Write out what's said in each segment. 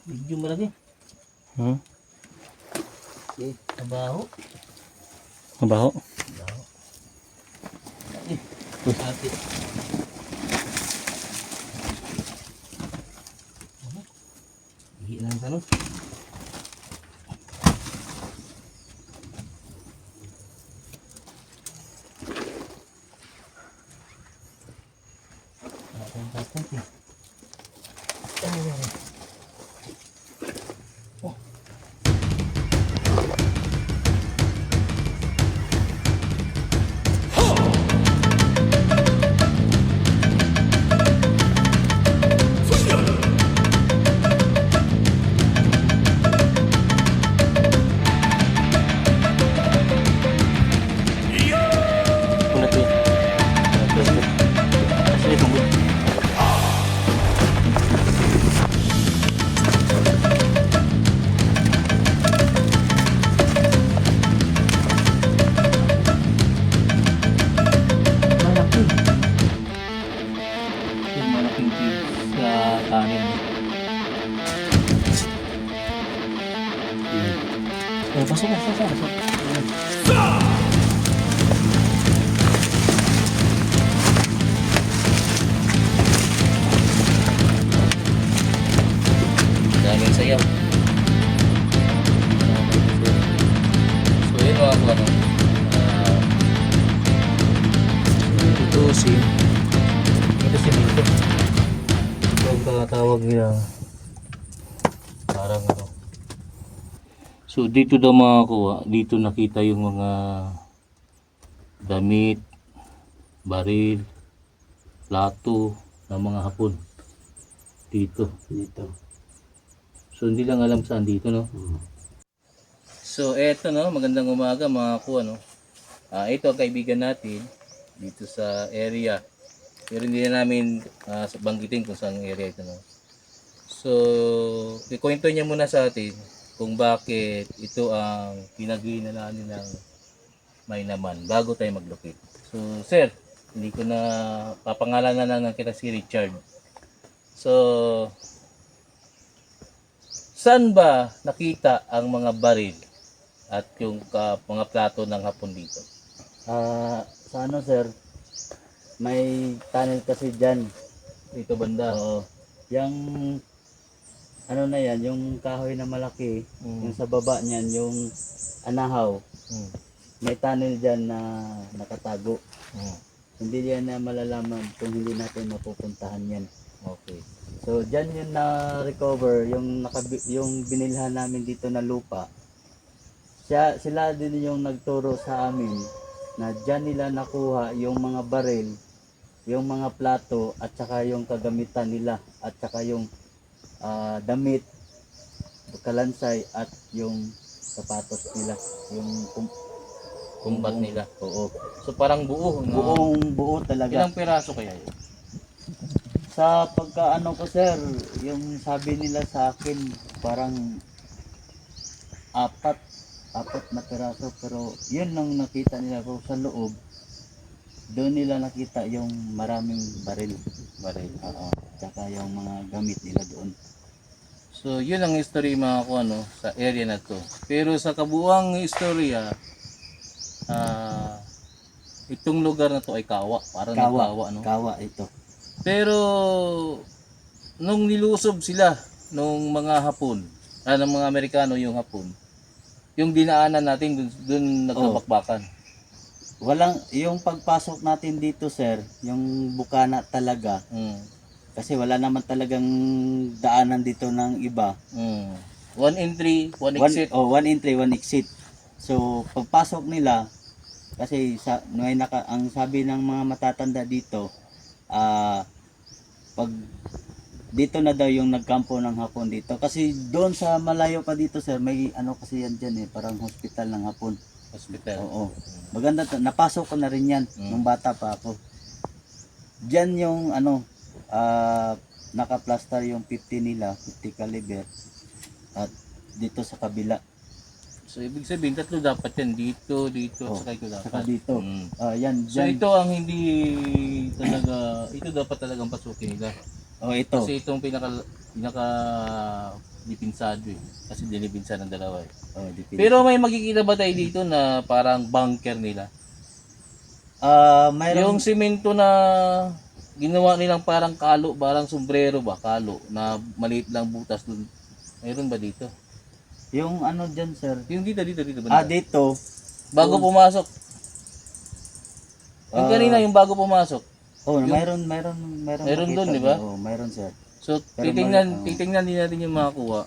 Medyo malaki. Hmm? Okay, trabaho. Mabaho. Trabaho. Ate. Ihi lang tanong. Tapos eh. Una tuh. Asli tunggu. Malaki. Yung malaking cube sa kanin. Oh, pasok. Daming sayaw. So yun mga ako ano. Tutusin. Ito si Mito. Ito ang tatawag nila. Parang ano. So dito daw mga kuha, dito nakita yung mga damit, baril, plato ng mga Hapon. Dito. So hindi lang alam saan dito, no? So eto, no, magandang umaga mga kuha, no. Ito ang kaibigan natin dito sa area. Pero hindi na namin banggitin kung saan area ito, no. So ikwento niya muna sa atin kung bakit ito ang pinag-iinalaan ng may naman bago tayo maglupit. So sir, hindi ko na papangalanan na lang kita si Richard. So saan ba nakita ang mga baril at yung mga plato ng Hapon dito? Sa ano sir, may tunnel kasi dyan. Dito banda. Oo. Yung ano na yan, yung kahoy na malaki, yung sa baba niyan, yung anahaw, Hmm. may tunnel dyan na nakatago. Hmm. Hindi yan na malalaman kung hindi natin mapupuntahan yan. Okay. So dyan yung na-recover, yung binilhan namin dito na lupa. Sila din yung nagturo sa amin na dyan nila nakuha yung mga baril, yung mga plato at saka yung kagamitan nila at saka yung damit, kalansay at yung sapatos nila, yung Kumbat nila. Oo. So parang buo, no? Buo talaga. Ilang piraso kaya yun? Sa pagkaano ko sir, yung sabi nila sa akin parang apat na piraso, pero yun lang nakita nila ko sa loob. Doon nila nakita yung maraming baril. Oo. Tsaka yung mga gamit nila doon. So yun ang history mga ko ano sa area na to. Pero sa kabuuang istorya, itong lugar na to ay kawa, parang kawa, no? Kawa ito. Pero nung nilusob sila nung mga Hapon, ng mga Amerikano yung Hapon, yung dinaanan natin dun nagkabakbakan. Yung pagpasok natin dito sir, yung bukana talaga, kasi wala naman talagang daanan dito ng iba. 1 entry, 1 exit. One entry, one exit. So pagpasok nila, kasi ang sabi ng mga matatanda dito, pag dito na daw yung nagkampo ng Hapon dito. Kasi doon sa malayo pa dito sir, may ano kasi yan dyan parang hospital ng Hapon. Hospital. Oo. Maganda napasok ko na rin yan nung bata pa ako. Diyan yung naka-plaster yung 50 nila, 50 caliber. At dito sa kabila. So ibig sabihin tatlo dapat yan dito, saka ito dapat. Saka dito. Yan, So dyan. ito ang hindi talaga, ito dapat talagang pasukin nila. Ito. Kasi itong pinaka dipinsado eh. Kasi dinipinsa ng dalawa eh. Oh, depende. Pero may makikita ba tayo dito na parang bunker nila? Mayroon Yung simento na ginawa nilang parang kalo, parang sombrero ba, kalo, na maliit lang butas dun. Mayroon ba dito? yung ano dyan, sir. Yung dito banda. Dito. Bago pumasok. Yung kanina, yung bago pumasok. Mayroon Meron makita dun, di ba? dyan. Mayroon, sir. So, Pero titingnan din natin yung makakuha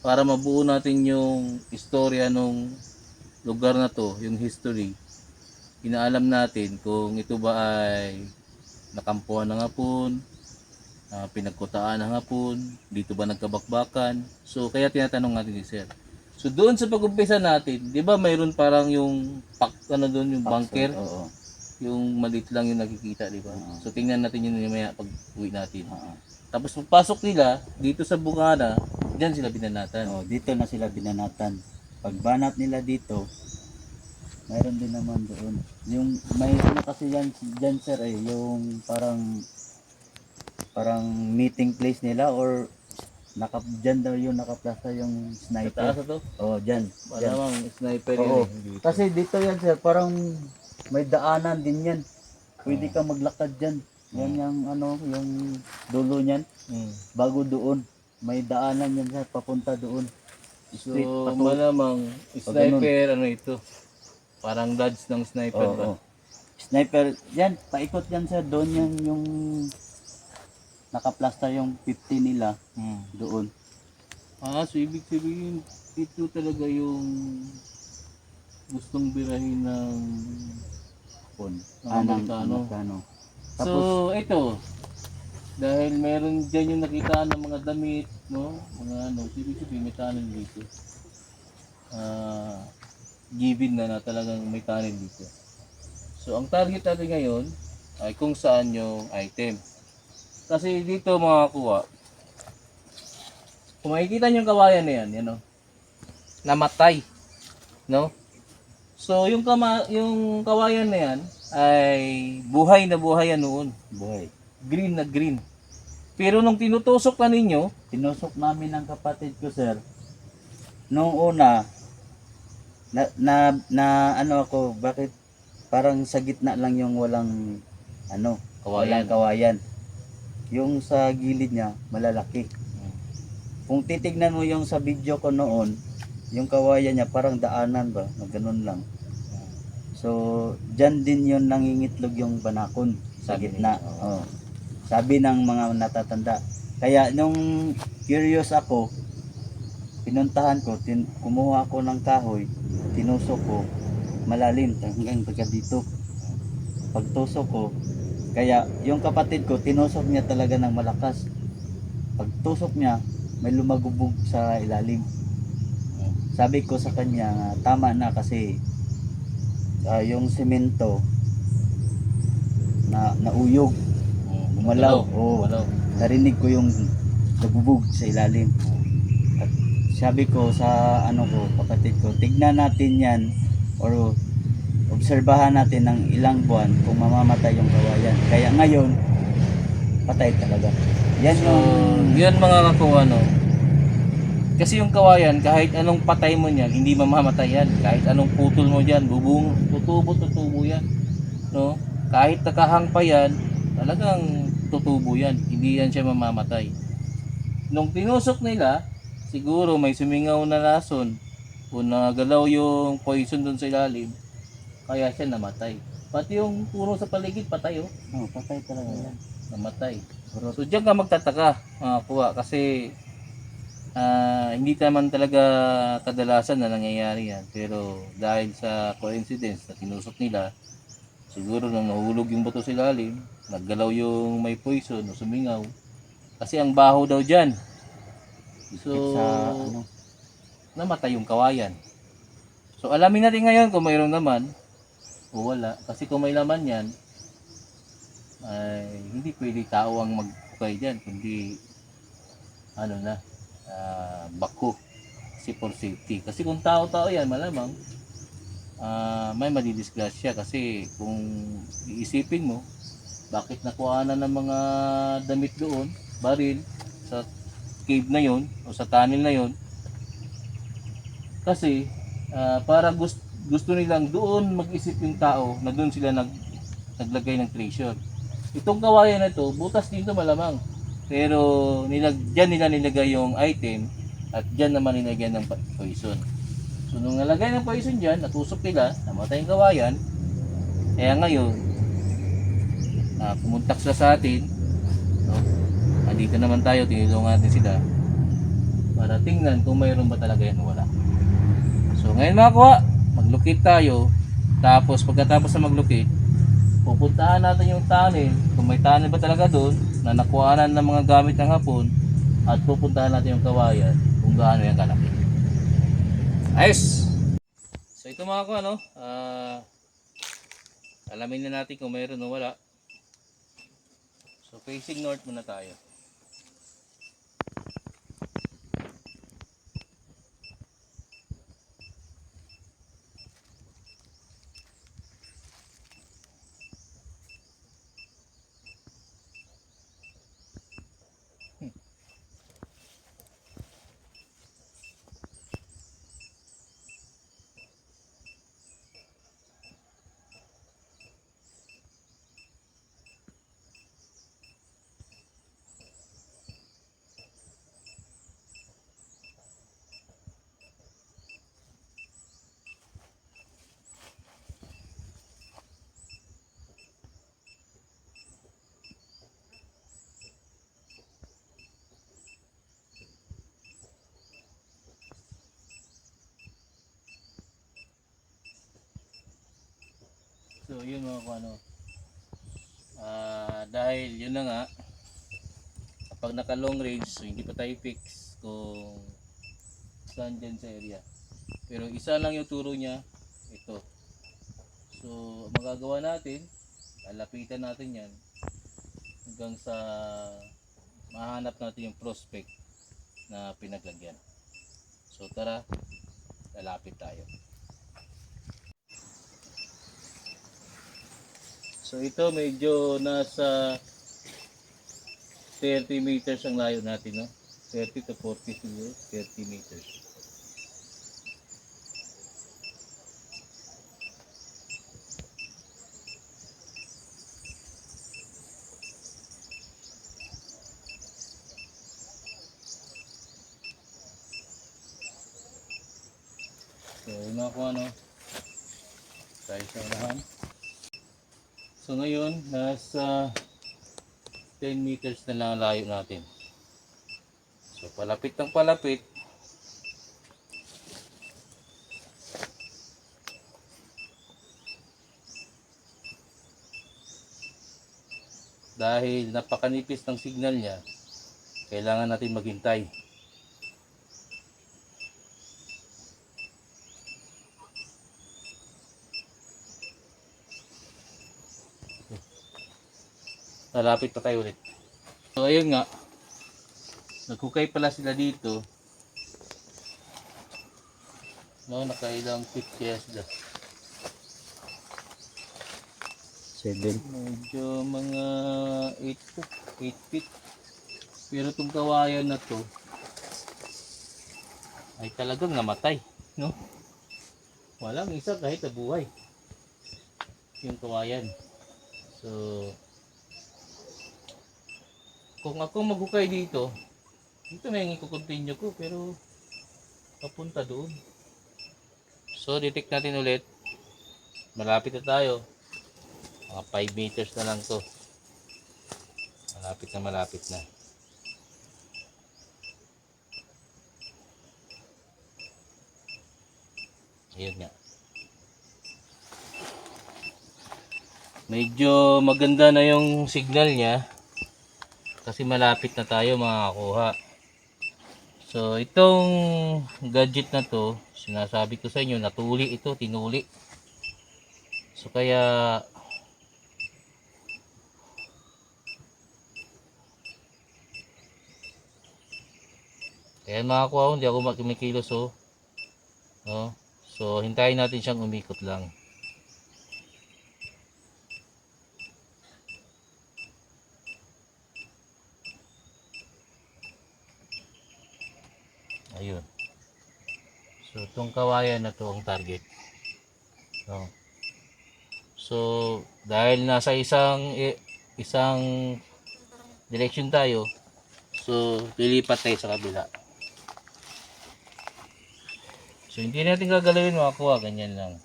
para mabuo natin yung istorya nung lugar na to, yung history. Inaalam natin kung ito ba ay nakampuan ng hapon, pinagkutaan ng hapon, dito ba nagkabakbakan. So, kaya tinatanong natin ni Sir. So, doon sa pag-umpisa natin, di ba mayroon parang yung doon, yung bunker? Oo. Yung maliit lang yung nakikita, di ba? So, tingnan natin yun maya pag uwi natin. Oo. Tapos pagpasok nila dito sa bungana, diyan sila binanatan. Dito na sila binanatan. Pagbanat nila dito, mayroon din naman doon. Yung may ano kasi dyan, sir, yung parang meeting place nila, or dyan daw yung nakaplasa yung Sa sniper. taas ito, Dyan. malamang sniper Oo. yun. Dito. Kasi dito yan, sir, parang may daanan din yan. Pwede ka maglakad dyan. Yan yung yung dulo niyan. Bago doon, may daanan yan, sir, papunta doon. So, Straight malamang sniper, ano ito? Parang dodge ng sniper ba? Oo. Sniper, yan, paikot yan, sir. Doon yung nakaplasta yung 50 nila doon. So ibig sabihin, ito talaga yung gustong birahin ng Amerikano. Tapos, So, ito, dahil meron dyan yung nakita ng mga damit, no? Mga ibig sabihin, may tunnel dito. Given na talagang may tunnel dito. So, ang target natin ngayon ay kung saan yung item. Kasi dito mga kuha, kung makikita nyo yung kawayan na yan, yan o, namatay, no? So, yung kawayan na yan ay buhay na buhay yan noon. buhay. Green na green. Pero nung tinutusok na ninyo, Tinusok namin ng kapatid ko, sir. Noong una, ako, bakit parang sa gitna lang yung walang Kawayan. walang kawayan. Yung sa gilid niya malalaki. Kung titignan mo yung sa video ko noon, yung kawayan niya parang daanan ba, na ganun lang. So, dyan din yun nangingitlog yung banakon sa Sabi gitna. nila, Sabi ng mga natatanda. Kaya nung curious ako, pinuntahan ko, kumuha ako ng kahoy, tinusok ko, malalim hanggang taga dito. Pagtusok ko, kaya yung kapatid ko, tinusok niya talaga ng malakas. Pagtusok niya, may lumagubog sa ilalim. Sabi ko sa kanya, tama na kasi yung semento na nauyog, gumalaw. Narinig ko yung nagubog sa ilalim. At sabi ko sa kapatid ko, tignan natin yan or obserbahan natin ng ilang buwan kung mamamatay yung kawayan. Kaya ngayon, patay talaga. Yan yan mga kakuha, no? Kasi yung kawayan, kahit anong patay mo niyan, hindi mamamatay yan. Kahit anong putol mo diyan, tutubo yan. No? Kahit nakahang pa yan, talagang tutubo yan. Hindi yan siya mamamatay. Nung tinusok nila, siguro may sumingaw na lason o nagalaw yung poison doon sa ilalim, kaya siya namatay. Pati yung puro sa paligid, patay oh. patay talaga yan. Namatay. So diyan ka magtataka mga kuha kasi hindi naman talaga kadalasan na nangyayari yan. Pero dahil sa coincidence na tinusok nila, siguro nang nahulog yung bato sa ilalim, naggalaw yung may poison o sumingaw. Kasi ang baho daw dyan. So, namatay yung kawayan. So alamin natin ngayon kung mayroon naman o wala. Kasi kung may laman yan, ay hindi pwede tao ang magkukay dyan, kundi bako. Kasi for safety. Kasi kung tao-tao yan, malamang may madidisgrasya. Kasi kung iisipin mo, bakit nakuha na ng mga damit doon, baril, sa cave na yon o sa tunnel na yon. Kasi para gusto nilang doon mag-isip yung tao na doon sila naglagay ng treasure. Itong kawayan na to, butas dito malamang. Pero dyan nila nilagay yung item at dyan naman nilagyan ng poison. So nung nalagay ng poison dyan, natusok nila, namatay yung kawayan. Kaya ngayon, pumuntak sila sa atin. No? Andito naman tayo, tinulungan natin sila para tingnan kung mayroon ba talaga yan o wala. So ngayon mga kuha, maglukit tayo. Tapos pagkatapos na maglukit, pupuntahan natin yung tunnel, kung may tunnel ba talaga doon na nakuhanan ng mga gamit ng Hapon, at pupuntahan natin yung kawayan kung gaano yan kalaki. Ayos! So ito mga kuha, no? Alamin na natin kung mayroon o wala. So facing north muna tayo. So yun mga kuha, no? Dahil yun na nga, kapag naka long range, so hindi pa tayo fix kung saan dyan sa area. Pero isa lang yung turo niya, ito. So magagawa natin, lalapitan natin yan hanggang sa mahanap natin yung prospect na pinaglagyan. So tara, lalapit tayo. So ito medyo nasa 30 meters ang layo natin, no? 30 to 40 siguro, 30 meters. So yun mga kuha, no? Tayo sa unahan. So ngayon, nasa 10 meters na lang ang layo natin. So palapit ng palapit. Dahil napakanipis ng signal niya, kailangan natin maghintay. Lalapit pa tayo ulit. So ayun nga, naghukay pala sila dito. No, nakailang feet kaya sila. 7. Medyo mga 8 feet. Pero itong kawayan na to ay talagang namatay, no? Walang isa kahit nabuhay yung kawayan. So kung ako maghukay dito na yung i-continue ko, pero papunta doon. So detect natin ulit. Malapit na tayo. Mga 5 meters na lang to. Malapit na. Ayun nga. Medyo maganda na yung signal niya kasi malapit na tayo makakakuha. So itong gadget na to, sinasabi ko sa inyo, natuli ito, tinuli. So kaya makakuha ko, hindi ako kumikilos, oh. Oh. So hintayin natin siyang umikot lang. Ayun. So, itong kawayan na to ang target. No? So, dahil nasa isang direction tayo, so, lilipat tayo sa kabila. So, hindi natin gagalawin makakuha. Ganyan lang.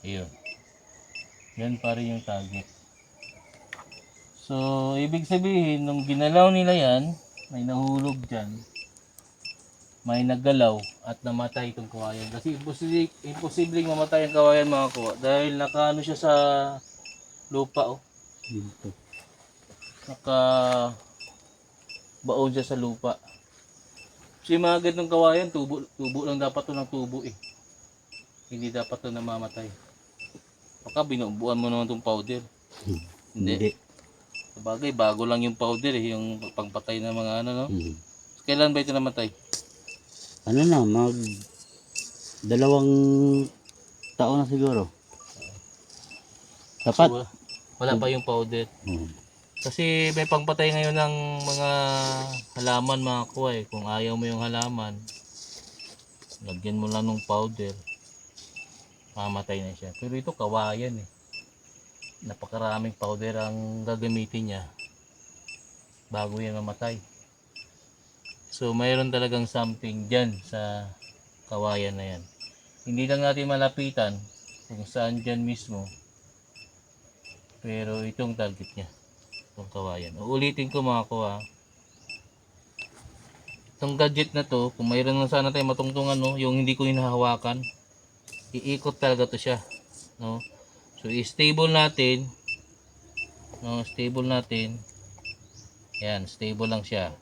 Ayun. Yan pa rin yung target. So, ibig sabihin, nung ginalaw nila yan, may nahulog dyan, may naggalaw at namatay itong kawayan. Kasi imposibleng mamatay ang kawayan mga kuwa dahil nakaano siya sa lupa. Oh. Dito. Naka baon siya sa lupa. Kasi mga ganitong kawayan, tubo lang dapat to ng tubo eh. Hindi dapat to namamatay. Baka binubuan mo naman itong powder. Hindi. Sabagay, bago lang yung powder eh, yung pangpatay ng mga ano, no? Kailan ba ito namatay? Ano na, 2 taon na siguro. Dapat. So, wala pa yung powder. Kasi may pangpatay ngayon ng mga halaman mga kuway. Kung ayaw mo yung halaman, lagyan mo lang ng powder, mamatay na siya. Pero ito kawayan eh. Napakaraming powder ang gagamitin niya bago yan mamatay. So mayroon talagang something dyan sa kawayan na yan. Hindi lang natin malapitan kung saan dyan mismo. Pero itong target niya, itong kawayan. Uulitin ko mga kuha. Itong gadget na to, kung mayroon na sana tayo matungtungan, no, yung hindi ko hinahawakan, iikot talaga to siya. No? So i-stable natin. No, stable natin. Yan, stable lang siya.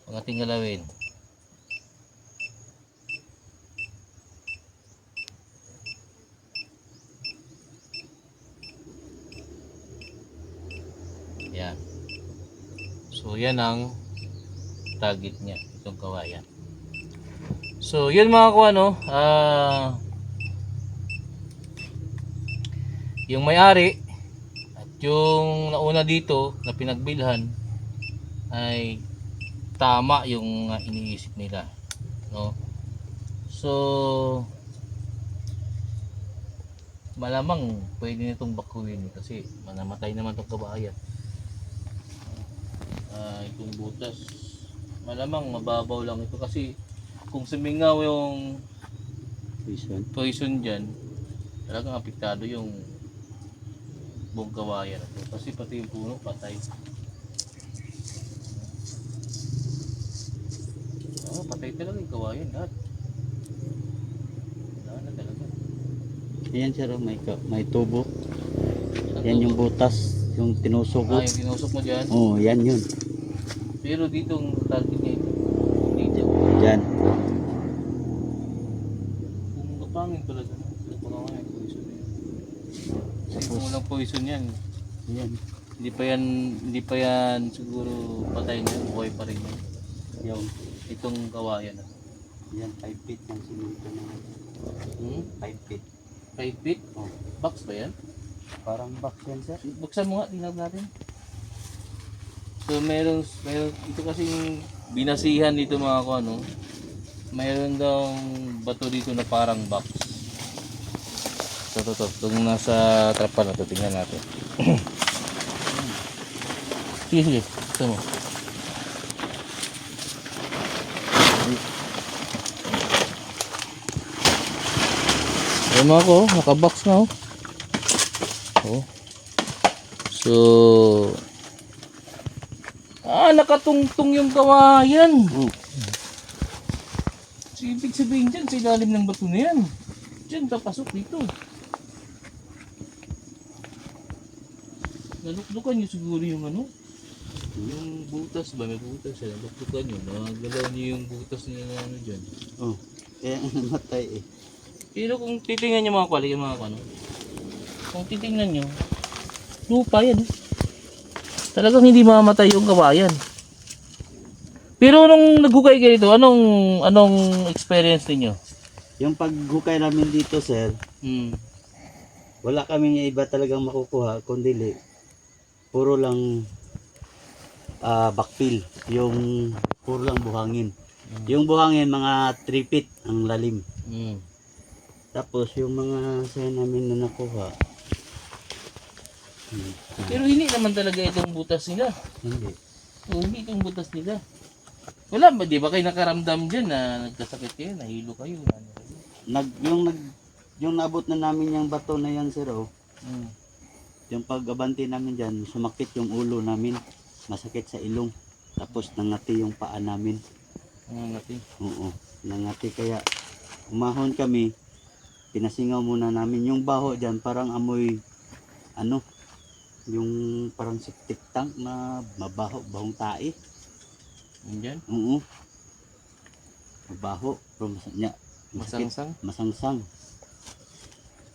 Ang ating galawin. Yan. So yan ang target niya, itong kawayan. So yun mga kuha, no, yung may-ari at yung nauna dito na pinagbilhan ay tama yung iniisip nila, no? So malamang pwede nitong bakuin kasi manamatay naman itong kabayan. Itong butas malamang mababaw lang ito kasi kung sumingaw yung poison dyan, talagang apektado yung buong kawayan na to. Kasi pati yung puno patay. Patay talaga yung kawayan lahat. Wala na talaga. Ayan sir, may tubo. Yan yung butas, yung tinusok ko. Yung tinusok mo dyan? Oo, yan yun. Pero dito ang target niya ito. Dito. Dyan. Kung kapangin pala ito. Napakawayan yung poison na yan. Kasi kung walang poison yan, Yan. hindi pa yan siguro patay na, buhay pa rin yan. Yung, Itong kawayan na. yan, 5 feet ng simento na. 5 feet. 5 feet? Oh. Box ba yan? Parang box yan sir. Buksan mo nga, tingnan natin. So meron ito kasing binasihan dito mga ko, ano. Mayroon daw bato dito na parang box. Ito. Itong nasa trapa na ito, tingnan natin. Sige. Ito mo. Ayan mga ko, naka-box na oh. Oh. So, nakatungtong yung kawayan. So, ibig sabihin dyan, sa ilalim ng bato na yan. Dyan, papasok dito. Naluklukan nyo siguro yung ano, yung butas ba, may butas yan. Naluklukan nyo, nagalaw nyo yung butas nila na ano dyan. Oh, kaya namatay eh. Pero kung titingnan nyo mga kwali, yung mga ano, kung titingnan nyo, lupa yan eh. Talagang hindi mamamatay yung kawayan. Pero nung naghukay kayo dito, anong experience niyo? Yung paghukay namin dito, sir, Hmm. wala kaming iba talagang makukuha, kundi puro lang backfill. Yung puro lang buhangin. Yung buhangin, mga 3 feet ang lalim. Hmm. Tapos yung mga sayo namin na nakuha, Pero hindi naman talaga itong butas nila. hindi. O, hindi itong butas nila. Wala ba, di ba kayo nakaramdam dyan na nagkasakit kayo, nahilo kayo, ano kayo? Yung nabot na namin yung bato na yan, sir, oh. Hmm. Yung pag-abante namin dyan, sumakit yung ulo namin. Masakit sa ilong. Tapos nangati yung paa namin. Ano natin? Oo, nangati. Kaya umahon kami. Pinasingaw muna namin. Yung baho dyan, parang amoy, ano, yung parang septic tank na mabaho, bahong tae. Yan, Oo. Mabaho. Pero masakit. masangsang. Masangsang.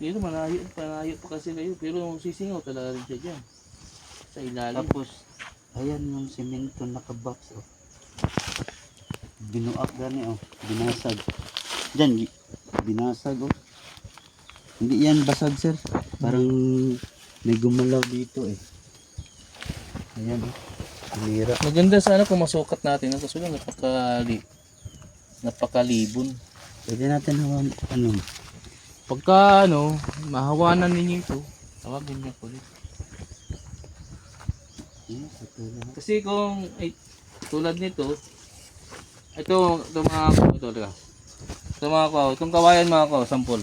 Pero malayo pa kasi kayo. Pero sisingaw talaga rin siya dyan. Sa ilalim. Tapos, ayan yung semento nakabox, oh. Binuak gani, oh. Binasag. Diyan, binasag, oh. Hindi yan basag, sir. Parang may gumalaw dito, eh. Ayan, oh. Kumira. Maganda sana kung masukat natin. Kasi lang napakalibon. Pwede natin hawan, ano. Pagka mahawanan ninyo ito, tawagin niyo ulit. Kasi kung tulad nito, ito itong kawayan mga ko, sampol.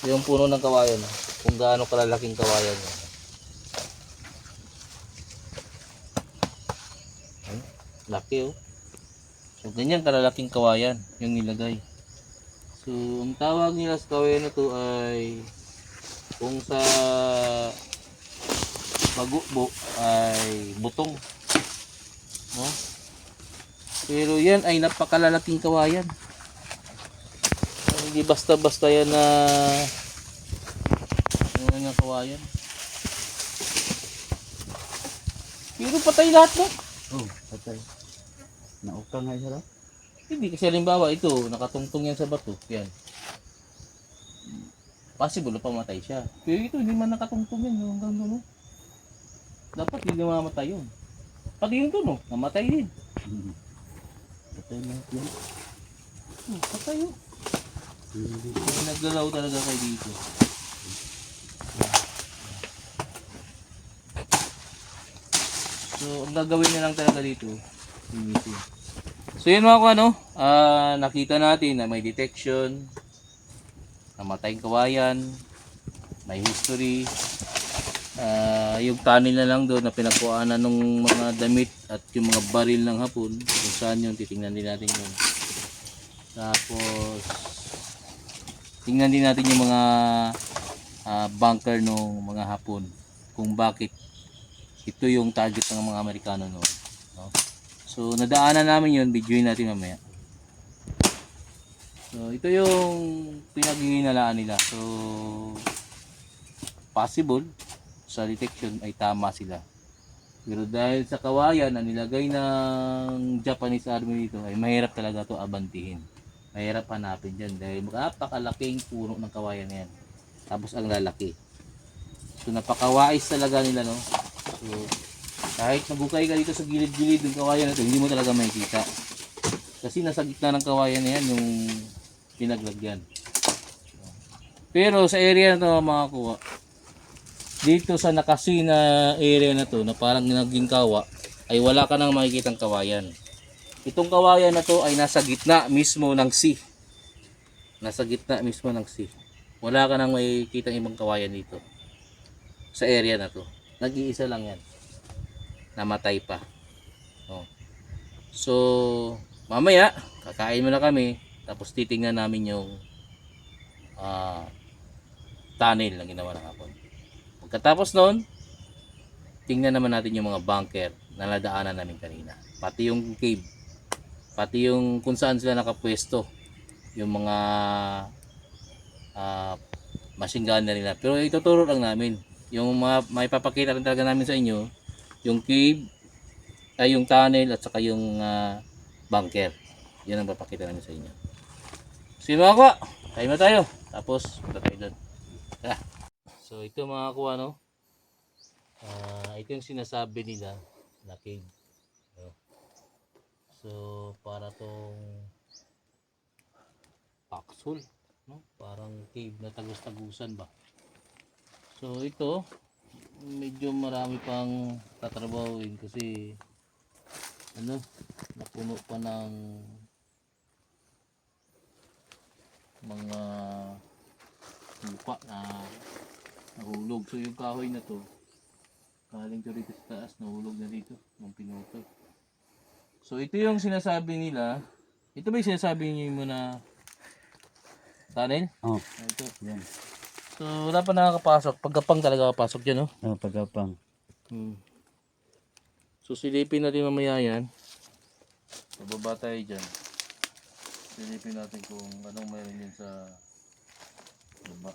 Yung puno ng kawayan, kung gaano kalalaking kawayan yan. Ay, laki, oh. So ganyan kalalaking kawayan yung nilagay. So ang tawag nila sa kawayan na to ay, kung sa magukbo ay butong, no? Pero yan ay napakalalaking kawayan. Hindi basta-basta yan na yung kawayan. Pero patay lahat, no? Oh, patay. Nauka nga siya, oh. Hindi kasi halimbawa ito, nakatungtong yan sa bato, yan. Possible na pamatay siya. Pero ito, hindi man nakatungtong yan, hanggang doon, no? Dapat hindi mamatay yun. Pati yung doon, no? Namatay din. Patay lahat yan. Patay yun. Naggalaw talaga kayo dito. So, ang gagawin na lang talaga dito, linisin. So, yun mga nakita natin na may detection, namatay kawayan, may history, yung tunnel na lang doon na pinagkuhanan ng mga damit at yung mga baril ng hapon, kung saan yun, titingnan din natin yun. Tapos, tingnan din natin yung mga bunker ng mga hapon, kung bakit ito yung target ng mga Amerikano noon, no? So nadaanan namin yun, videoin natin mamaya. So ito yung pinaghihinalaan nila. So possible sa detection ay tama sila. Pero dahil sa kawayan na nilagay ng Japanese Army dito, ay mahirap talaga to abantihin. Mahirap hanapin dyan dahil napakalaking puno ng kawayan na yan. Tapos ang lalaki. So napakawais talaga nila, no? So kahit magukay ka dito sa gilid-gilid ng kawayan na ito, hindi mo talaga makikita. Kasi nasa gitna ng kawayan na yan yung pinaglagyan. Pero sa area na ito mga kuha, dito sa nakasina area na to na parang naging kawa, ay wala ka nang makikitang kawayan. Itong kawayan na to ay nasa gitna mismo ng sea. Nasa gitna mismo ng sea. Wala ka nang makikitang ibang kawayan dito. Sa area na to. Nag-iisa lang yan. Namatay pa. Oh. So, mamaya, kakain muna kami. Tapos titingnan namin yung tunnel na ginawa ng hapon. Pagkatapos noon, tingnan naman natin yung mga bunker na nadaanan namin kanina. Pati yung cave. Pati yung kung saan sila nakapwesto. Yung mga machine gunner nila. Pero ituturo lang namin. yung mga maipapakita rin talaga namin sa inyo, yung cave, ay yung tunnel at saka yung bunker. Yan ang papakita namin sa inyo. So mga kuha, tayo na tayo. Tapos punta tayo doon. Tara. So ito mga kuha, no? Ito yung sinasabi nila na cave. No? So para tong foxhole, no? Parang cave na tagos-tagusan ba. So ito medyo marami pang tatrabahuin kasi ano, napuno pa ng mga lupa na nahulog. So yung kahoy na to galing to rito sa taas, nahulog na dito ng pinuto. So ito yung sinasabi nila. Ito ba yung sinasabi niyo mo na tunnel? Oh, Ito. yan. So wala pa nakakapasok. Pagkapang talaga kapasok dyan, no? Oh, pagkapang. So silipin natin mamaya yan. Bababa tayo dyan. Silipin natin kung anong mayroon din sa baba.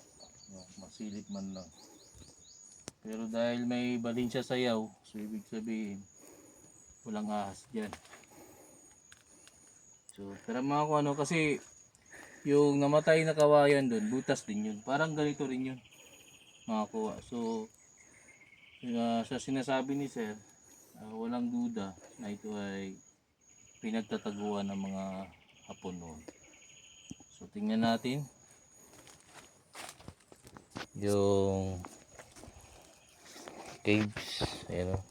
No, masilip man lang. Pero dahil may balin siya sayaw, so ibig sabihin walang ahas dyan. So pero mga kung ano, kasi yung namatay na kawayan doon, butas din yun. Parang ganito rin yun mga kuha. So sa sinasabi ni Sir, walang duda na ito ay pinagtataguan ng mga Hapon noon. So tingnan natin yung caves. Ayan, no?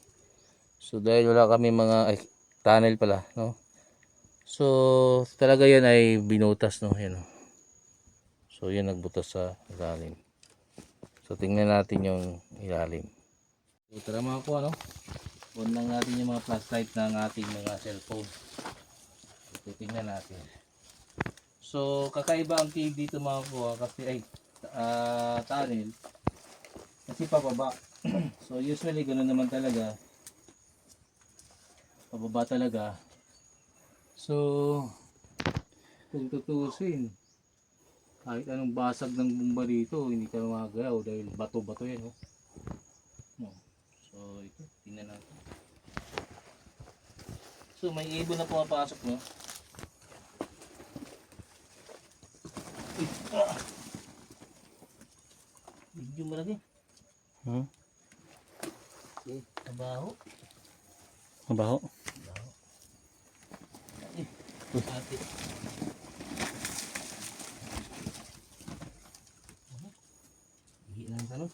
So dahil wala kami mga tunnel pala, no? So talaga yan ay binutas, no? Ayan, no? So yan nagbutas sa ilalim. So tingnan natin yung ilalim. So tara mga kuha, no? On lang natin yung mga flashlight ng ating mga cellphone. So tingnan natin. So kakaiba ang cave dito mga kuha kasi tunnel kasi pababa. So usually ganoon naman talaga, pababa talaga. So kung tutusin, kahit anong basag ng bumba dito hindi ka magagalaw dahil bato-bato yan, oh. No. So ito, tingnan natin. So may ibon na pumapasok, no? Medyo malaki. Okay, trabaho. Mabaho. Ate. Higi lang tanong.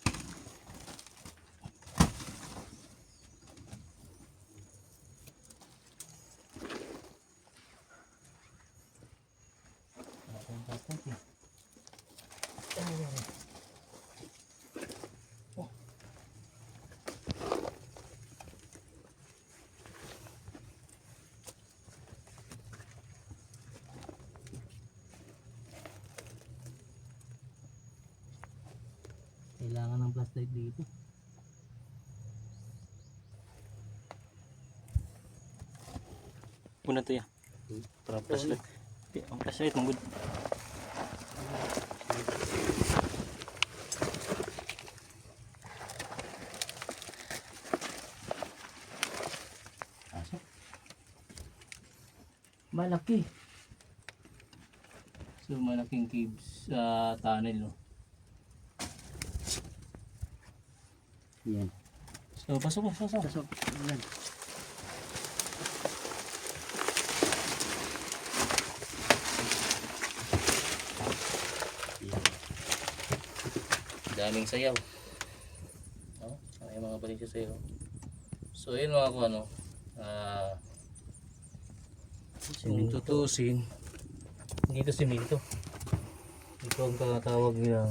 Kailangan ng flashlight dito. Una to yan. Para flashlight. Ang flashlight mong good. Malaki. So malaking caves sa tunnel, no? Yan. So pasok. Pasok. Yan. Daming sayaw. No? May mga balik sa sayaw. So yun mga ko, ano, kung tutusin, dito siminto. Ito ang tatawag nila,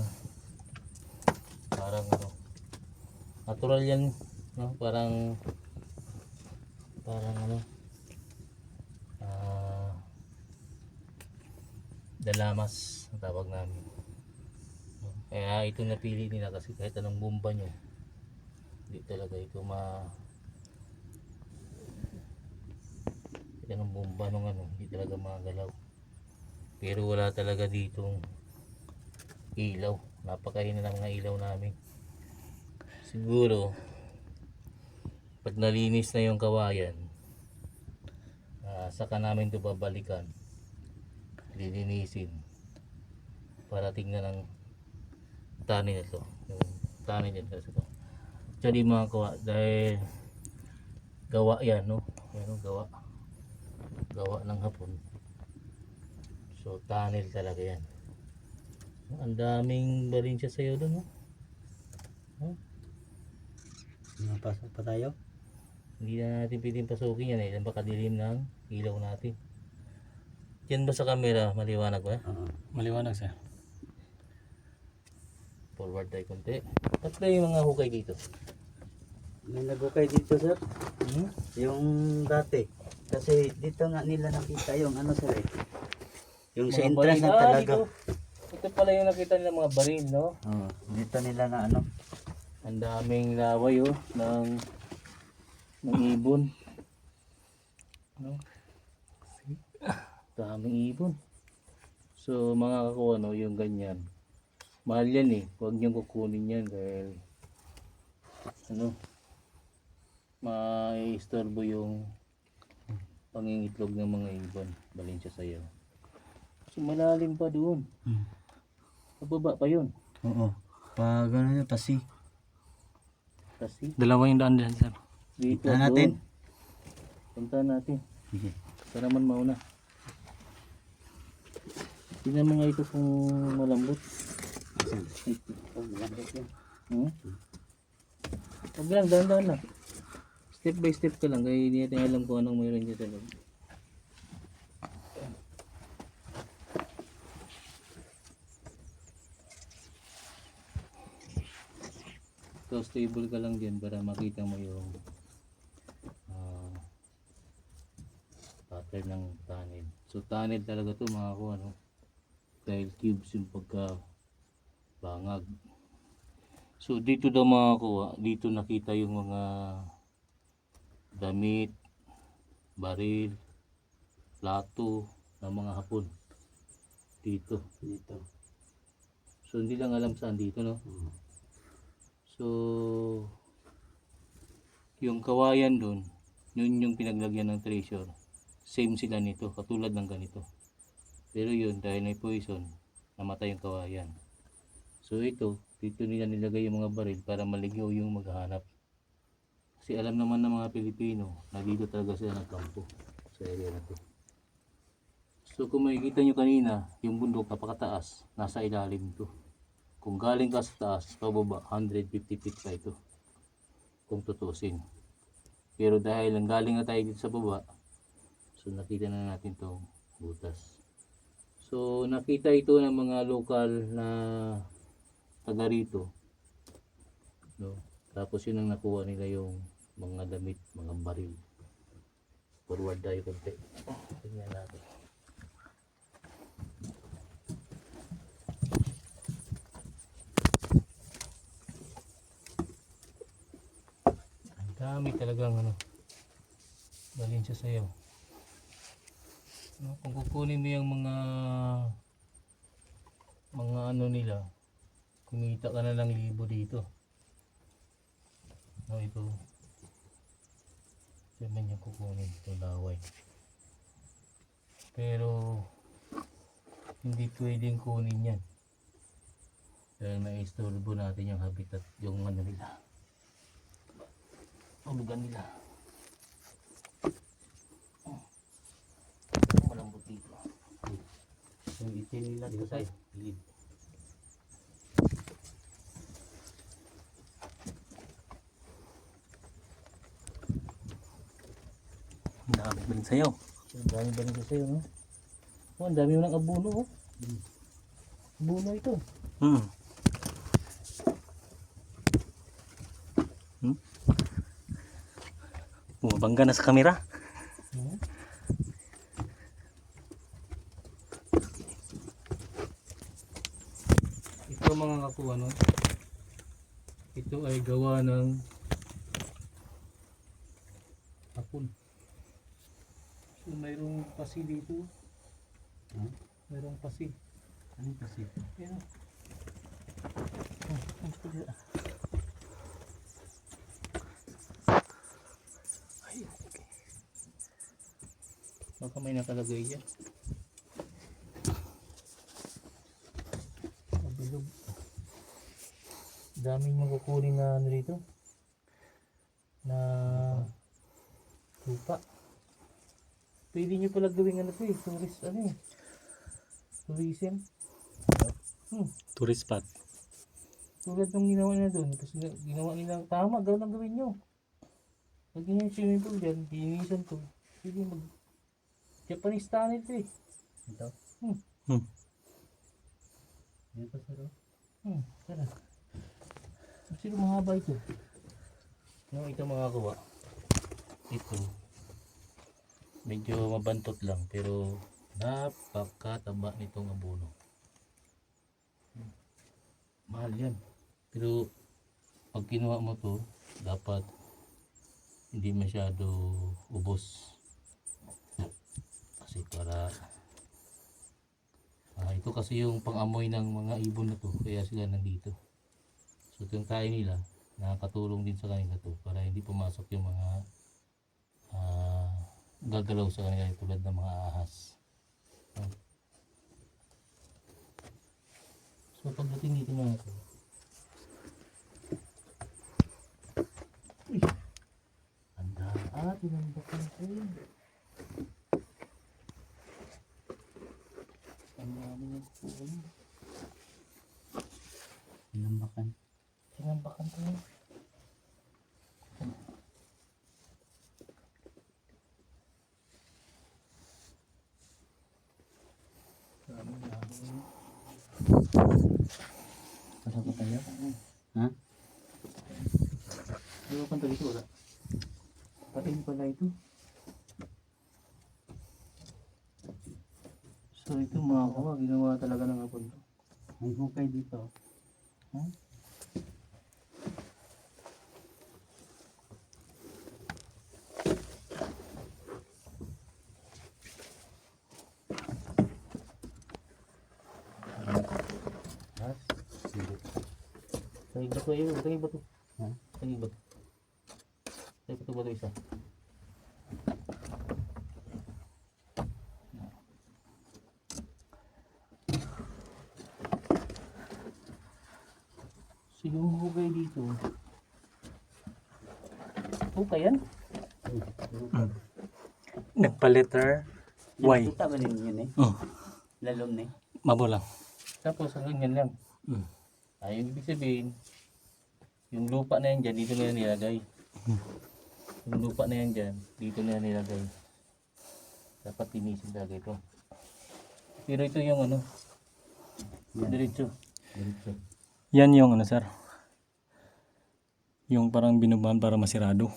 parang ano, natural yan, no? Parang ano, dalamas ang tawag namin. Kaya ito napili nila kasi kahit anong bomba nyo, hindi talaga ito kahit anong bomba nung ano, hindi talaga magalaw. Pero wala talaga ditong ilaw. Napakahina ng mga ilaw namin. Kasi siguro pag nalinis na yung kawayan, saka namin ito babalikan, lilinisin para tingnan ang tanin nito, yung tanin nito. Actually mga kawa, dahil gawa yan, no? Yan, gawa ng hapon, so tunnel talaga yan. Ang daming barinsya sa'yo doon, no? Napasok pa tayo? Hindi na natin pwedeng pasukin yan eh, baka dilim ng ilaw natin. Yan ba sa camera, maliwanag ba? Maliwanag sir. Forward tayo konti. Tatlo yung mga hukay dito. May nagukay dito sir. Yung dati. Kasi dito nga nila nakita yung ano sir eh. Yung sa Mga entrance baril. na talaga. Ito pala yung nakita nila mga baril, no? Oo, dito nila na ano. Ang daming laway oh, ng ibon. No? Daming ibon. So mga kakuha, no, yung ganyan. Mahal yan eh. Huwag niyong kukunin yan dahil ano, mai-istorbo yung pangingitlog ng mga ibon. Balin siya sa'yo. So malalim pa doon. Pababa pa yun. Oo. Pag ano yun, pasi. Kasi Dalawa yung daan dyan sir. dito Puntahan natin. Puntahan natin. Sige. Ito naman mauna. Tingnan mo nga ito kung malambot. Malambot yan. Huwag lang, dahan-dahan lang. Step by step ka lang. Kaya hindi natin alam kung anong mayroon dyan sa loob. So stable ka lang dyan para makita mo yung pattern ng tunnel. So tunnel talaga to mga kuha, no? Dahil cubes yung pagka bangag. So dito daw mga kuha, dito nakita yung mga damit, baril, plato ng mga hapon. Dito. So hindi lang alam saan dito, no? So yung kawayan doon, yun yung pinaglagyan ng treasure. Same sila nito, katulad ng ganito. Pero yun, dahil may poison, namatay yung kawayan. So ito, dito nila nilagay yung mga baril para maligaw yung maghahanap. Kasi alam naman ng mga Pilipino na dito talaga sila nagkampo sa area na to. So kung makikita nyo kanina, yung bundok napakataas, nasa ilalim to. Kung galing ka sa taas, pababa, 150 feet pa ito. Kung tutusin. Pero dahil lang galing na tayo dito sa baba, so nakita na natin itong butas. So nakita ito ng mga lokal na taga rito. No? Tapos yun ang nakuha nila yung mga damit, mga baril. Forward tayo konti. Tingnan natin. Dami talagang ano, balin siya sa'yo. No, kung kukunin mo yung mga ano nila, kumita ka na lang libo dito. No, ito. Sabi niya kukunin itong laway. Pero hindi pwedeng kunin yan. Dahil mai-istorbo natin yung habitat, yung ano nila. Tulugan nila. Malambot dito. Yung itin nila dito sa lead. Ang dami ba rin sa'yo? Ang dami ba nito sa'yo, no? Oh, ang dami mo ng abuno, oh. Abuno ito. Bumabangga na sa kamera. Ito mga kakuha, no? Ito ay gawa ng hapon. So mayroong pasi dito. Mayroong pasi. Ano yung pasi? Ayan. Baka may nakalagay dyan. Kabilog. Daming makukunin na ano dito. Na lupa. Pwede nyo pala gawing ano to eh. Tourist ano eh. Tourism. Tourist spot. Tulad nung ginawa nila doon. Kasi ginawa nila tama. Daw lang gawin nyo. Lagyan nyo yung swimming pool dyan. Dinisan to. Pwede mag Japanese style ito eh. Ito. Dito sir. Tara. Sino mahaba ito? No, ito mga kuha. Ito. Medyo mabantot lang pero napakataba nitong abono. Mahal yan. Pero pag kinuha mo to, dapat hindi masyado ubos. Kasi para ito kasi yung pang-amoy ng mga ibon na to, kaya sila nandito. So itong tayo nila, nakakatulong din sa kanila to para hindi pumasok yung mga gagalaw sa kanila tulad ng mga ahas. So pagdating dito mga to, tinambakan ko yun. Ang dami ng puno. Tinambakan ko yun. Pasok ko tayo? Ha? Di ba pang dito wala? Patin pala ito. So ito mga kawa, ginawa talaga ng hapon to. Ang hukay dito. Tagig ba ito? Tagig ba ito? Ha? Tagig ba ito? Tagig ba ito isa? So yung hugay dito, hukay yan? Nagpa-letter Y. Kita ba din yun eh? Lalom na eh. Mabo lang. Tapos ang ganyan lang. Ay, yung ibig sabihin, yung lupa na yan dyan, dito na yan nilagay. Yung lupa na yan dyan, dito na yan nilagay. Dapat tinisin talaga ito. Pero ito yung ano, diretso. Yan yung ano sir. Yung parang binubuhan para masirado.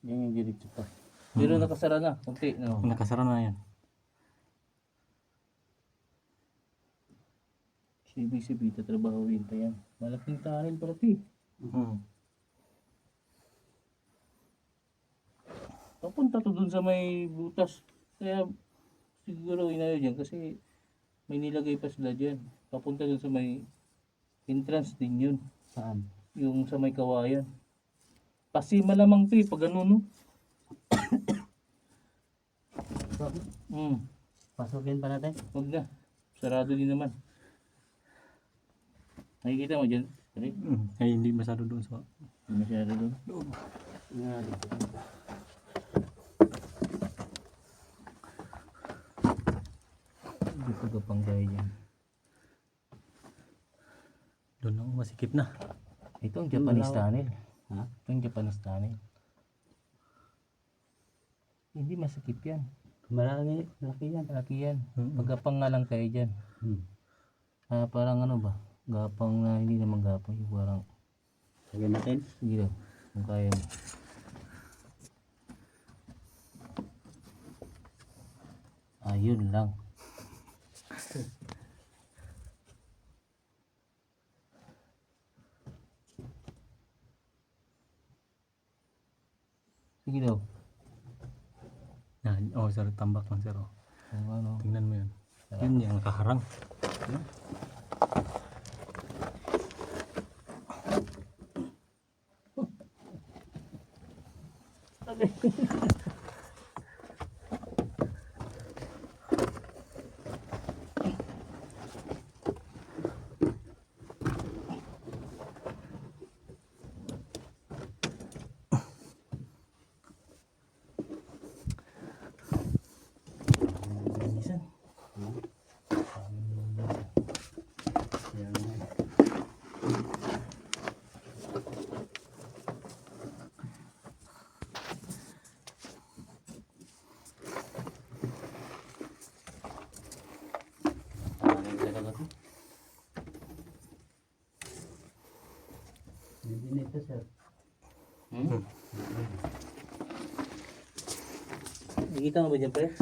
Yan yung diretso pa. Pero nakasara na, kunti. No? Nakasara na yan. Ibig sabihin, tatrabahuin pa yan. Malaking tunnel para ito eh. Papunta to dun sa may butas. Kaya siguro inayo dyan kasi may nilagay pa sila dyan. Papunta dun sa may entrance din yun. Saan? Yung sa may kawayan. Kasi malamang to eh, pag ano no. So, pasukin pa natin. Huwag na. Sarado din naman. Nakikita mo dyan? Sorry? Ay hindi masyado doon sa Hindi masyado doon. Hindi ko kapanggay dyan. doon ang masikip na. Ito ang Japanese Malaw. tunnel. Ha? Ito ang Japanese tunnel. Hindi masakip yan. Malaki yan. Malaki yan. Pagkapang nga lang kayo dyan. Parang ano ba? Gapang na hindi naman gapang. Yung parang Lagyan natin. sige daw. Kung kaya mo. Ayun lang. Sige daw. Yan, oh sir, tambak lang sir. Oh. Kung ano. Tingnan mo yun. Yun yung nakaharang. Hindi nito sir. Hmm? Nakikita mo ba dyan, pre?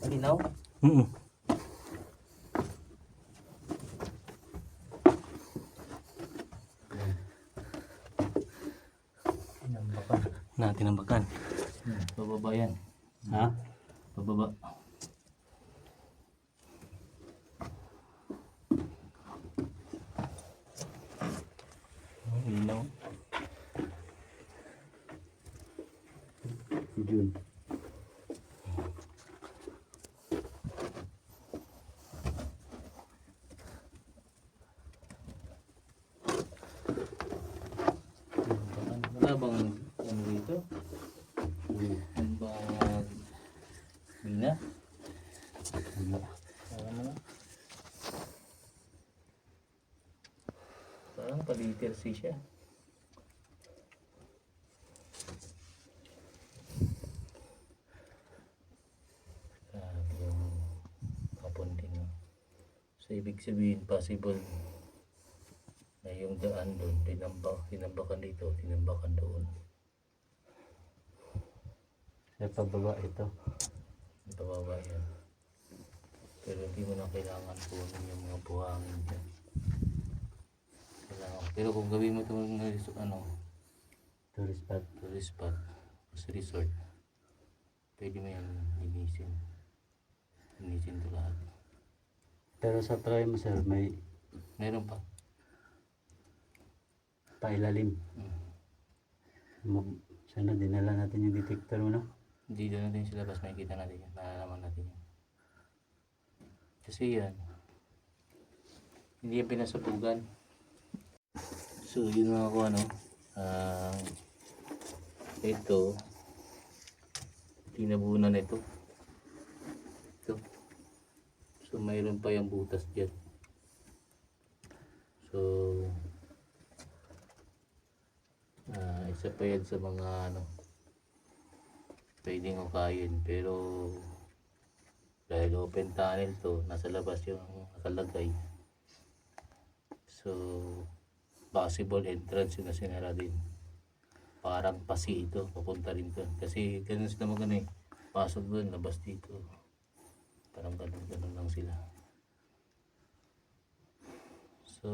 Malinaw? Mm. Nambakan. Natin ang bakan. Pababa yan. Ha? Pababa. Linaw. Si Jun. Wala bang ano dito? Ano bang mina? Wala. Parang mga parang paliter C siya. Grabe yung hapon din. No? So ibig sabihin possible na yung daan doon, tinambakan dito, tinambakan doon. Sa pababa ito. Ang pababa yan. Pero hindi mo na kailangan kunin yung mga buhangin dyan. Kailangan. Pero kung gawin mo itong Tourist spot. tourist spot o sa resort, pwede mo yan linisin. Linisin ito lahat. Pero sa try mo sir, may Meron pa. pailalim. Sana dinala natin yung detector mo no? Hindi doon natin sila bas makikita natin yan. Nalalaman natin yan. Kasi yan, hindi yan pinasapugan. So yun mga ko ito, tinabunan ito. Ito. So mayroon pa yung butas dyan. So isa pa yan sa mga pwedeng ukayin, pero dahil open tunnel to, nasa labas yung nakalagay, so possible entrance yung nasinara din. Parang pasi ito, papunta rin doon kasi ganun sila pasok doon, labas dito, parang ganun lang sila. So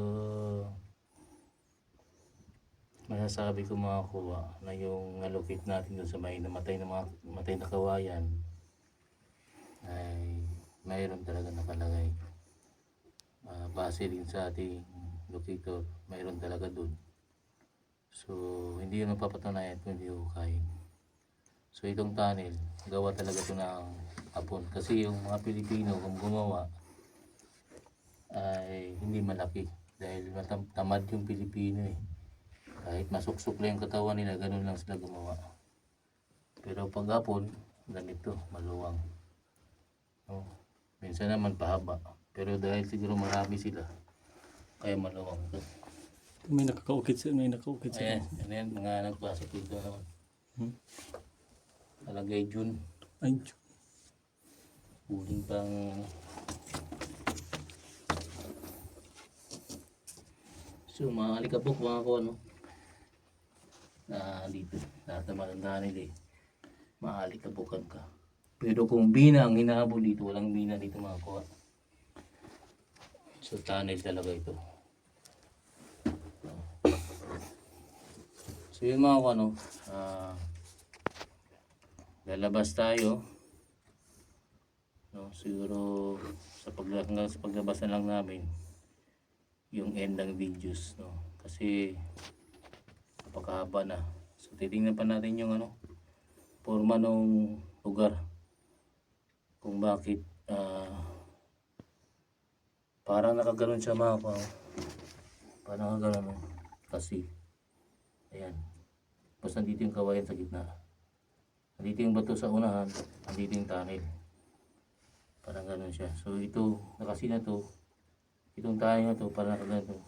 masasabi ko mga kuha na yung allocate natin doon sa may namatay na kawayan ay mayroon talaga nakalagay. Base din sa ating locator, mayroon talaga doon. So hindi yun mapapatunayan kung hindi hukayin. So itong tunnel, gawa talaga ito ng hapon kasi yung mga Pilipino kung gumawa ay hindi malaki dahil tamad yung Pilipino eh. Kahit masuksok lang yung katawan nila, ganun lang sila gumawa. Pero pag hapon, ganito, maluwang. No? Minsan naman pahaba. Pero dahil siguro marami sila, kaya maluwang ito. May nakakaukit sa Ayan, yan mga nagpasok dito naman. Talagay June. Ay, Huling pang so mga alikabok mga ko na dito, lahat ng matandaan nila maalikabukan ka. Pero kung bina ang hinahabol dito, walang bina dito mga kuha. So tunnel talaga ito. So yun mga kuha lalabas tayo. No, siguro hanggang sa paglabas na lang namin yung end ng videos, no? Kasi napakahaba na. So titingnan pa natin yung forma ng lugar, kung bakit parang nakaganon siya mga ko. Parang nakaganon kasi ayan, basta nandito yung kawayan sa gitna, nandito yung bato sa unahan, nandito yung tunnel, parang ganon siya. So ito nakasi na to, itong tayo na to parang nakaganon,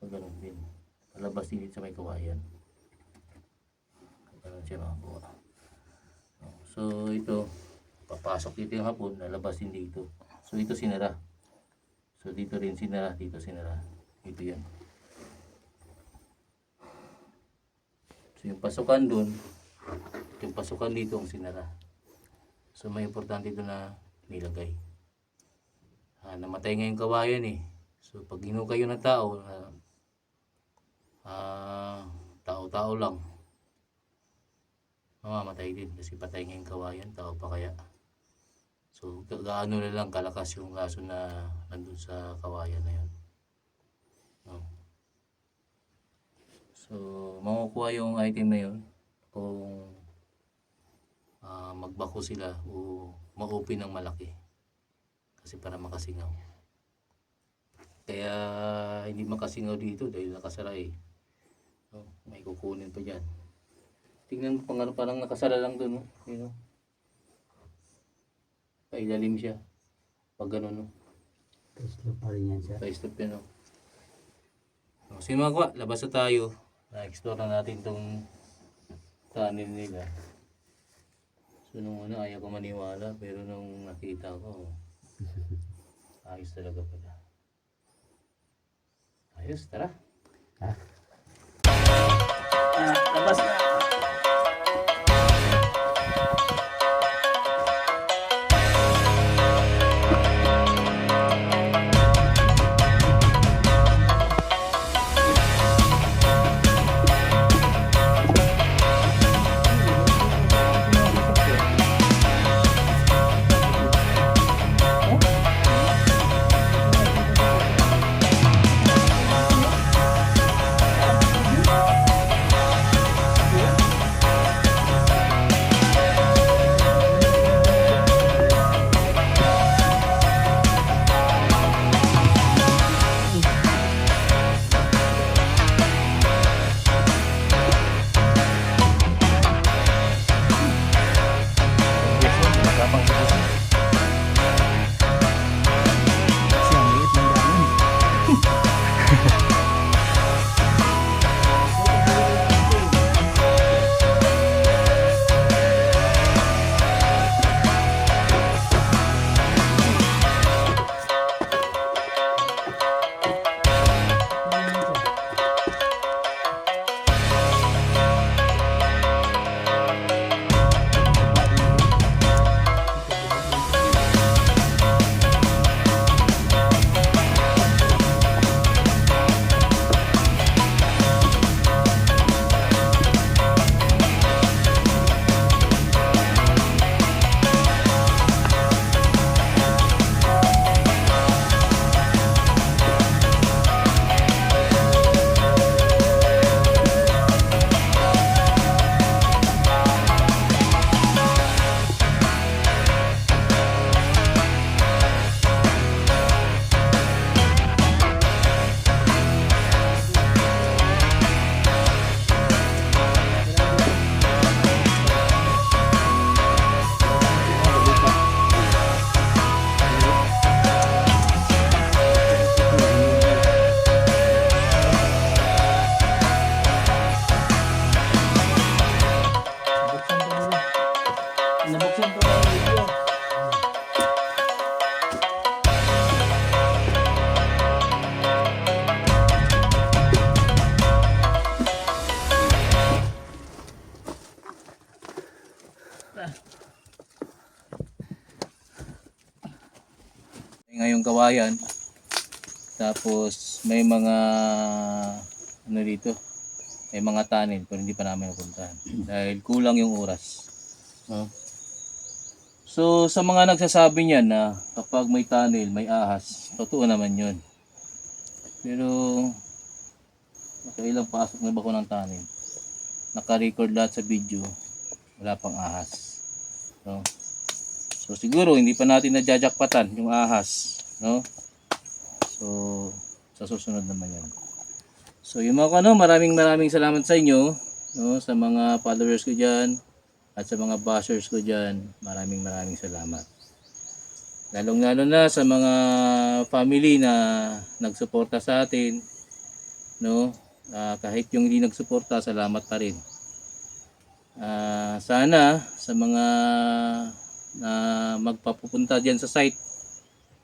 ganon din, palabas din sa may kawayan, ganon siya mga kuha. So ito, papasok dito yung hapon, lalabas din dito. So ito sinara. So dito rin sinara, dito sinara. Ito yan. So yung pasukan dun, yung pasukan dito ang sinara. So may importante doon na nilagay. Namatay nga yung kawayan eh. So pag hinukay yun ng tao, tao-tao lang, mamamatay din kasi patay nga yung kawayan, tao pa kaya. So gaano na lang kalakas yung laso na nandun sa kawayan na yun. No? So makukuha yung item na yun kung magbako sila o ma-open ng malaki kasi para makasingaw. Kaya hindi makasingaw dito dahil nakasara eh. So, may kukunin pa dyan. Tingnan mo parang nakasara lang doon, no? You know? Pailalim siya. Pag gano'n, no? Slow pa rin yan siya. Pa-stop yan, no? So, sino mga kwa? Labas na tayo. Na-explore na natin tong tunnel nila. So, nung una ayaw ko maniwala, pero nung nakita ko, ayos talaga pala. Ayos, tara. Labas na. Nabuksan ko na yung video. Ngayong kawayan, tapos may mga ano dito, may mga tunnel pero hindi pa namin napuntahan dahil kulang yung oras, no? So sa mga nagsasabi niyan na kapag may tunnel may ahas, totoo naman yun, pero nakailang pasok na ba ko ng tunnel, naka-record lahat sa video, wala pang ahas, no? So siguro hindi pa natin najajakpatan yung ahas, no? So sa susunod naman yan. So yung mga maraming salamat sa inyo, no, sa mga followers ko diyan at sa mga bashers ko diyan. Maraming salamat. Lalong-lalo na sa mga family na nagsuporta sa atin, no? Kahit yung hindi nagsuporta, salamat pa rin. Sana sa mga na magpapupunta diyan sa site,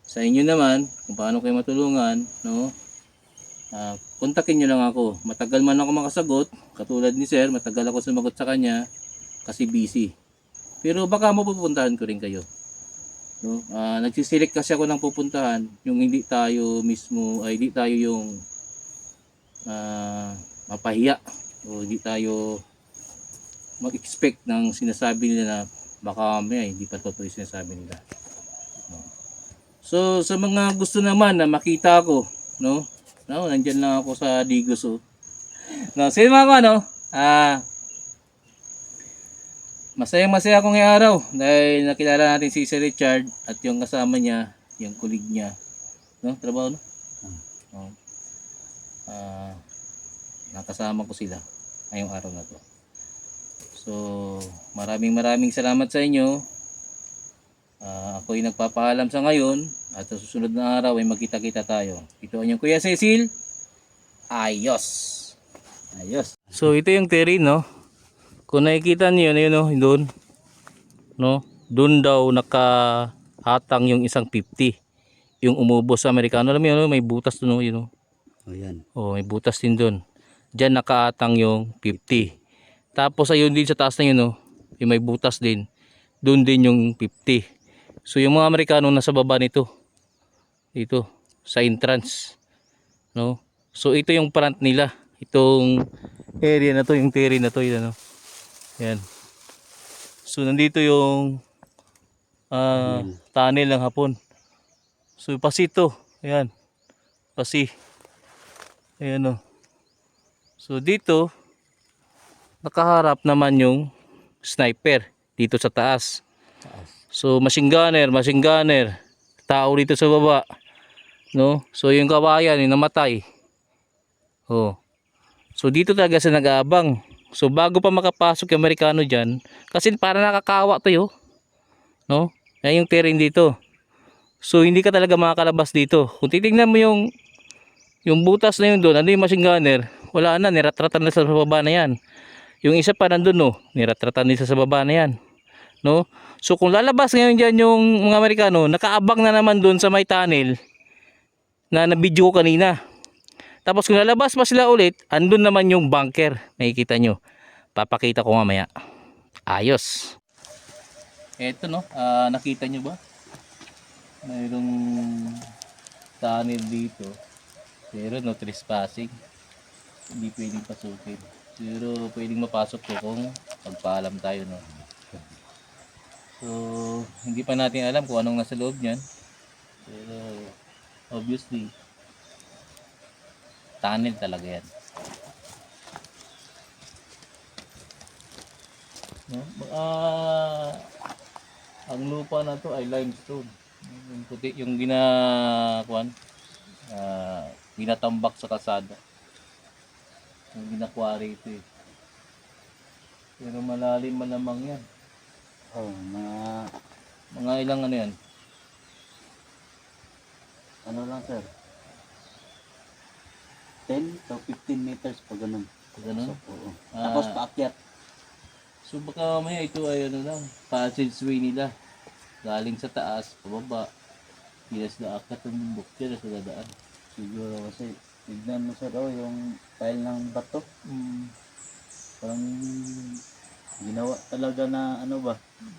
sa inyo naman kung paano kayo matulungan, no? kontakin nyo lang ako. Matagal man ako makasagot, katulad ni sir, matagal ako sumagot sa kanya kasi busy. Pero baka mapupuntahan ko rin kayo. No? Nagsisilik kasi ako ng pupuntahan, yung hindi tayo mismo, ay hindi tayo yung mapahiya o hindi tayo mag-expect ng sinasabi nila na baka may hindi pa totoo yung sinasabi nila. No? So sa mga gusto naman na makita ko, no? No, nandiyan lang ako sa Digos. Oh. No, sige mga ano, masaya ako ngayong araw dahil nakilala natin si Sir Richard at yung kasama niya, yung kulig niya. No, trabaho no? No. Nakasama ko sila ngayong araw na to. So, maraming salamat sa inyo. Ako'y nagpapaalam sa ngayon at sa susunod na araw ay magkita-kita tayo. Ito ang inyong Kuya Cecil. Ayos. Ayos. So, ito yung terrain, no? Kung nakikita niyo yun, no, doon. No? Doon daw nakahatang yung isang 50. Yung umubos sa Amerikano. Alam mo yun, no? May butas doon, no? Yun, no? Ayan. Oh, may butas din doon. Diyan nakaatang yung 50. Tapos ayun din sa taas na yun, no? Yung may butas din. Doon din yung 50. So yung mga Amerikano nasa baba nito. Dito sa entrance, no? So ito yung front nila. Itong area na to, yung terrain na to, yun, ano. Yan. So nandito yung tunnel ng Hapon. So pasito. Ayan. Pasi. Ayan, oh. So dito nakaharap naman yung sniper dito sa taas. So machine gunner, tao dito sa baba, no? So yung kawayan yung namatay. Oh. So dito talaga sa nag-aabang. So bago pa makapasok yung Amerikano diyan, kasi para nakakawa to, yo. No? Yan yung terrain dito. So hindi ka talaga makakalabas dito. Kung titingnan mo yung butas na yun doon, ano yung machine gunner? Wala na, niratratan na sa baba na yan. Yung isa pa nandun, no, niratratan nila sa baba na yan. No? So kung lalabas ngayon dyan yung mga Amerikano, nakaabang na naman doon sa may tunnel na nabidyo ko kanina. Tapos kung lalabas pa sila ulit, andun naman yung bunker. Nakikita nyo. Papakita ko mamaya. Ayos. Eto, no, nakita nyo ba? Mayroong tunnel dito. Pero no trespassing. Hindi pwedeng pasukin. Pero pwedeng mapasok ko kung pagpaalam tayo, no. So, hindi pa natin alam kung anong nasa loob niyan. Pero, obviously, tunnel talaga yan. No? Ang lupa na to ay limestone. Yung puti, yung ginatambak sa kalsada. Yung ginakwari ito eh. Pero malalim malamang yan. Oh, Mga ilang ano yan? ano lang sir? 10 to 15 meters pa ganun. Ganun? Oo. Tapos paakyat. So baka mamaya ito ay ano lang, passageway nila. Galing sa taas, pababa. Hindi sila akat ng bundok dyan sa dadaan. Siguro kasi tignan mo sir, yung tile ng bato. Parang ginawa talaga na ano ba?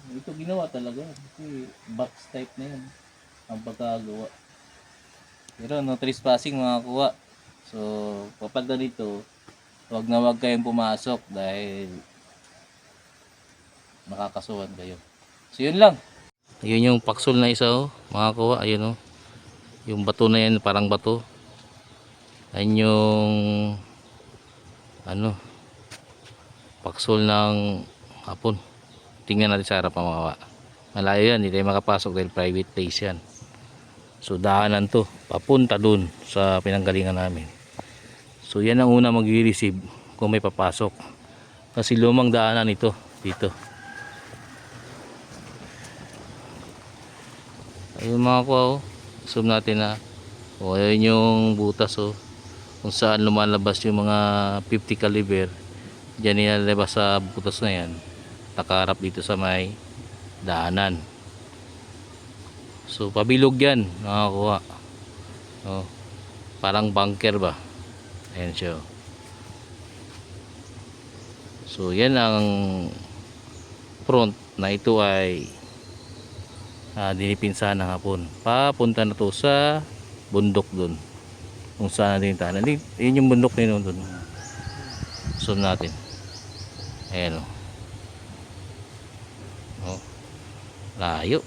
Ito ginawa talaga kasi box type na yan ang pagkagawa. Pero no trespassing mga kuha. So kapag ganito, wag na wag kayong pumasok dahil makakasuhan kayo. So yun lang. Ayun yung paksol na isa, oh, mga kuha. Ayun, oh. Yung bato na yan parang bato. Ayun yung ano, paksol ng Hapon. Tingnan natin sa harap mga kawa. Malayo yan, hindi tayo makapasok dahil private place yan. So daanan to, papunta dun sa pinanggalingan namin. So yan ang una mag-receive kung may papasok. Kasi lumang daanan ito dito. Ayun mga kuha, oh. Zoom natin na. O ayun yung butas, oh. Kung saan lumalabas yung mga 50 caliber. Diyan nilalabas sa butas na yan. Nakaharap dito sa may daanan. So pabilog yan, nakakuha. Oh, parang bunker ba. Ayan siya. So yan ang front na ito ay dinipinsahan ng hapon. Papunta na to sa bundok dun. Kung saan natin yung tahanan. Yun yung bundok na yun dun. Zoom natin. Ayan o. Oh. Layo.